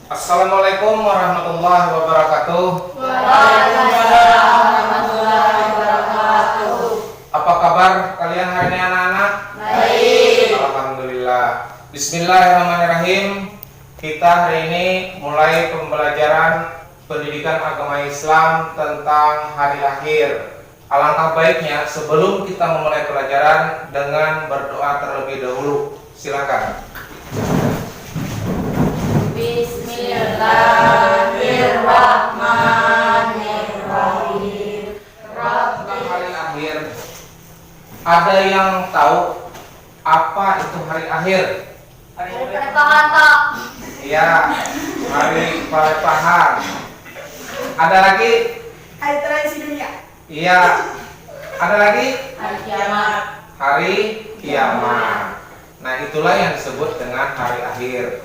Assalamualaikum warahmatullahi wabarakatuh. Waalaikumsalam warahmatullahi wabarakatuh. Apa kabar kalian hari ini anak-anak? Baik. Alhamdulillah. Bismillahirrahmanirrahim. Kita hari ini mulai pembelajaran pendidikan agama Islam tentang hari akhir. Alangkah baiknya sebelum kita memulai pelajaran dengan berdoa terlebih dahulu. Silakan. Bismillahirrahmanirrahim. Tentang hari akhir, ada yang tahu apa itu hari akhir? Hari pernikahan, Pak. Iya, hari pelepahan. Ada lagi? Hari tradisi dunia. Iya. Ada lagi? Hari kiamat. Hari kiamat. Nah, itulah yang disebut dengan hari akhir.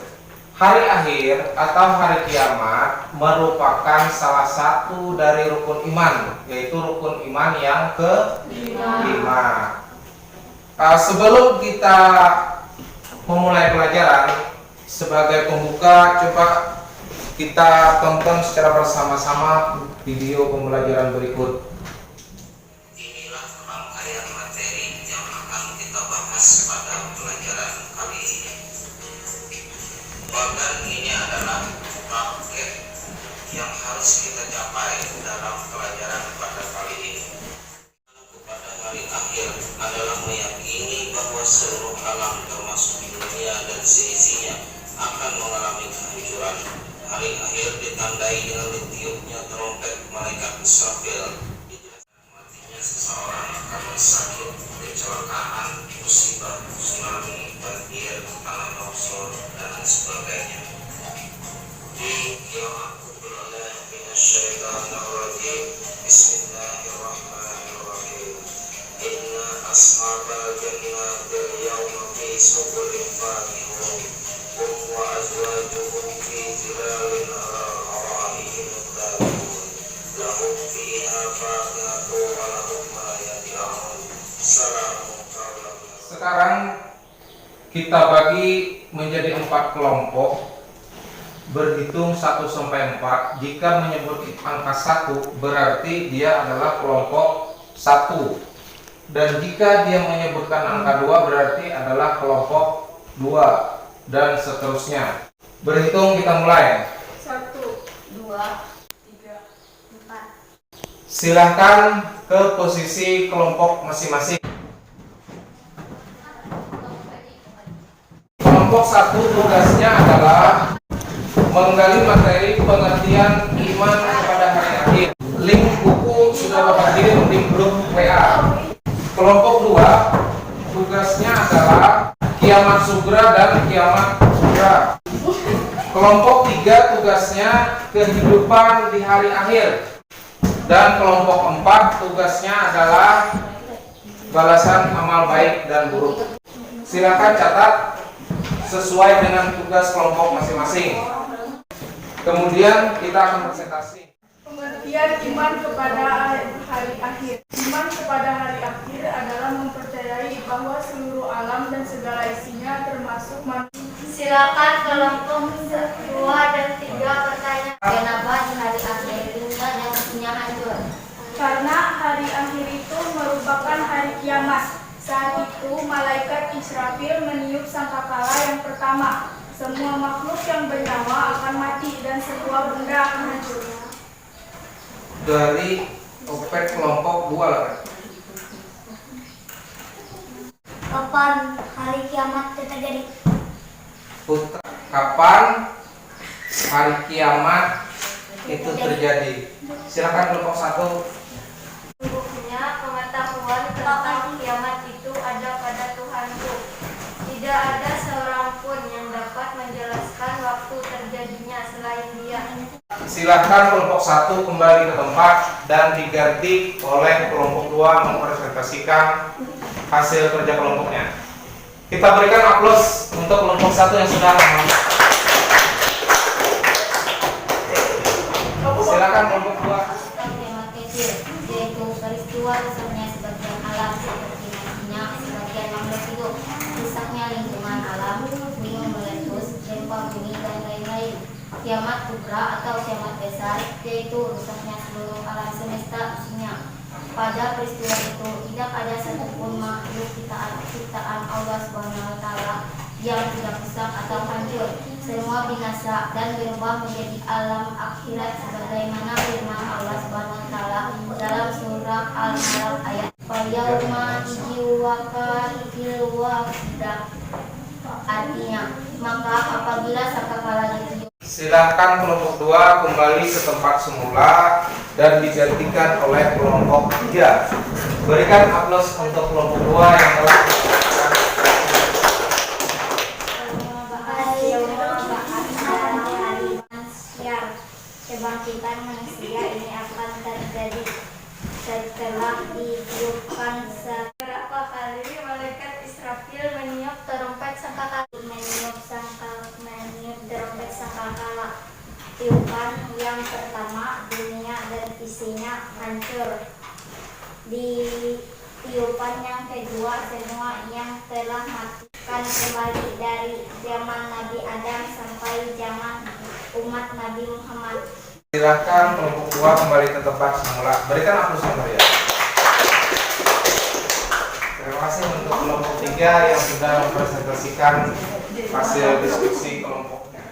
Hari akhir atau hari kiamat merupakan salah satu dari rukun iman, yaitu rukun iman yang ke-5. Sebelum kita memulai pelajaran, sebagai pembuka coba kita tonton secara bersama-sama video pembelajaran berikut. Inilah rangkaian materi yang akan kita bahas pada pelajaran kali ini. Bahkan ini adalah target yang harus kita capai dalam pelajaran pada kali ini. Pada hari akhir adalah meyakini bahwa seluruh alam termasuk dunia dan seisinya akan mengalami kehancuran. Hari akhir ditandai dengan ditiupnya trompet malaikat Israfil. Matinya seseorang karena sakit, kecelakaan, musibah, tsunami, banjir, tanah longsor, dan lain sebagainya. Bismillahirrahmanirrahim. Inna ashabal jannatil yawma fi suburin fakihun hum wa azwajuhum fi zilalin ala al-ara'iki muttaqun lahum fiha fakihatun wa lahum ma yad'un. Salamun qawlan. Sekarang kita bagi menjadi 4 kelompok, berhitung 1 sampai 4. Jika menyebut angka 1 berarti dia adalah kelompok 1, dan jika dia menyebutkan angka 2 berarti adalah kelompok 2, dan seterusnya. Berhitung, kita mulai. 1, 2, 3, 4. Silahkan ke posisi kelompok masing-masing. Kelompok 1 tugasnya adalah menggali materi pengertian iman kepada hari akhir. Link buku sudah Bapak kirim di grup WA. Kelompok 2 tugasnya adalah kiamat sugra dan kiamat kubra. Kelompok 3 tugasnya kehidupan di hari akhir. Dan kelompok 4 tugasnya adalah balasan amal baik dan buruk. Silakan catat sesuai dengan tugas kelompok masing-masing. Kemudian kita akan presentasi. Pengertian iman kepada hari akhir. Iman kepada hari akhir adalah mempercayai bahwa seluruh alam dan segala isinya termasuk manusia. Silakan kelompok 2 dan 3 bertanya kenapa di hari akhir dunia dan isinya hancur. Karena hari akhir itu merupakan hari kiamat. Saat itu malaikat Israfil meniup sangkakala yang pertama. Semua makhluk yang bernyawa akan mati dan semua benda akan hancur. Dari opek kelompok 2 lah. Kapan hari kiamat itu terjadi? Putra, kapan hari kiamat itu terjadi? Silakan kelompok 1. Sungguhnya pengetahuan tentang kiamat itu ada pada Tuhanku. Tidak ada seorang pun yang dapat menjelaskan waktu terjadinya selain Dia. Silakan kelompok 1 kembali ke tempat dan diganti oleh kelompok 2 mempresentasikan hasil kerja kelompoknya. Kita berikan aplaus untuk kelompok 1 yang sudah lama. Silakan kelompok 2. Kiamat kecil, yaitu peristiwa rusaknya sebagian alam seperti matinya sebagian makhluk hidup, rusaknya lingkungan alam, gunung meletus, gempa bumi dan lain-lain. kiamat kubra atau kiamat besar, yaitu rusaknya seluruh alam semesta isinya. Pada peristiwa itu tidak ada satupun makhluk ciptaan Allah Subhanahu wa taala yang tidak rusak atau hancur. Semua binasa dan berubah menjadi alam akhirat sebagaimana firman Allah Subhanahu wa taala dalam surah Al-Mulk ayat Yauma ijiwakan filwaqidah. Artinya, maka apabila sangkakala itu. Silakan kelompok 2 kembali ke tempat semula dan digantikan oleh kelompok 3. Berikan aplaus untuk kelompok 2 yang telah Kebangkitan manusia ini akan terjadi setelah ditiupkan beberapa kali malaikat Israfil meniup trompet sangkakala. Meniup trompet sangkakala. Tiupan yang pertama, dunia dan isinya hancur. Di tiupan yang kedua, semua yang telah mati akan kembali dari zaman Nabi Adam sampai zaman umat Nabi Muhammad. Silakan kelompok 2 kembali ke tempat semula. Berikan aplaus yang meriah. Terima kasih untuk kelompok 3 yang sudah mempresentasikan hasil diskusi kelompoknya.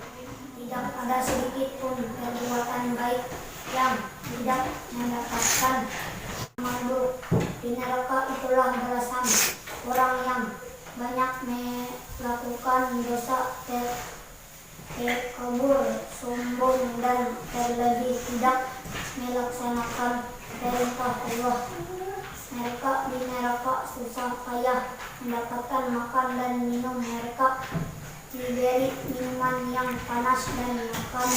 Tidak ada sedikit pun perbuatan baik yang tidak mendapatkan amal. Di neraka itulah balasan orang yang banyak melakukan dosa, terkabur, sombong, dan terlebih tidak melaksanakan perintah Allah. Mereka di neraka susah payah mendapatkan makan dan minum. Mereka diberi minuman yang panas dan makan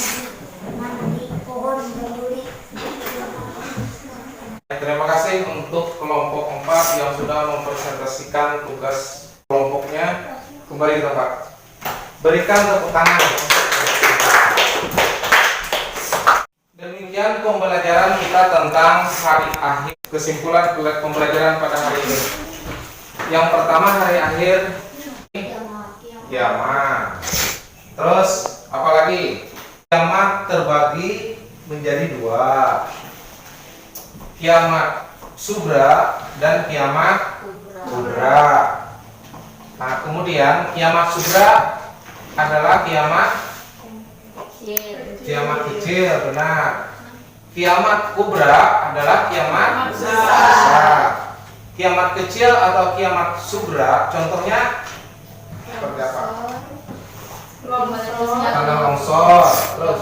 di pohon berduri. Terima kasih untuk kelompok 4 yang sudah mempresentasikan tugas kelompoknya. Kembali ke tempat. Berikan tepuk tangan. Demikian pembelajaran kita tentang hari akhir. Kesimpulan pembelajaran pada hari ini. Yang pertama, hari akhir kiamat. Terus apa lagi? Kiamat terbagi menjadi 2. Kiamat sugra dan kiamat kubra. Nah, kemudian kiamat sugra adalah kiamat kecil, benar. Kiamat kubra adalah kiamat besar. Kiamat kecil atau kiamat sugra contohnya seperti apa? Tanah longsor, terus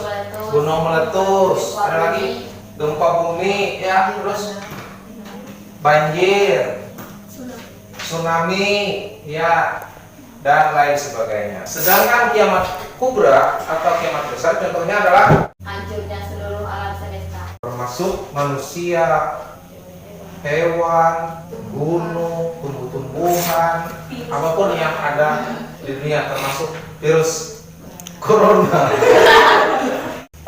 gunung meletus, ada lagi gempa bumi, ya, terus banjir, tsunami, ya, dan lain sebagainya. Sedangkan kiamat kubra atau kiamat besar contohnya adalah Hancurnya seluruh alam semesta, termasuk manusia, hewan, gunung, tumbuh-tumbuhan, apapun yang ada di dunia, termasuk virus corona.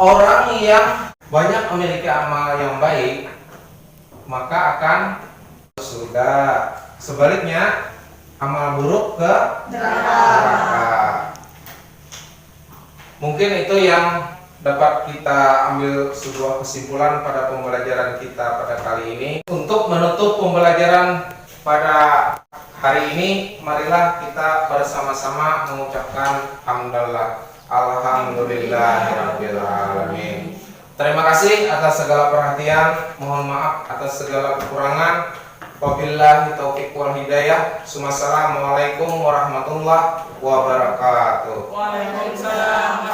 Orang yang banyak memiliki amal yang baik maka akan ke surga. Sebaliknya, amal buruk ke neraka. Mungkin itu yang dapat kita ambil sebuah kesimpulan pada pembelajaran kita pada kali ini. Untuk menutup pembelajaran pada hari ini, marilah kita bersama-sama mengucapkan hamdalah. Alhamdulillahirabbil alamin. Terima kasih atas segala perhatian. Mohon maaf atas segala kekurangan. Wabillahi taufiq wal hidayah. Assalamualaikum warahmatullahi wabarakatuh. Waalaikumsalam.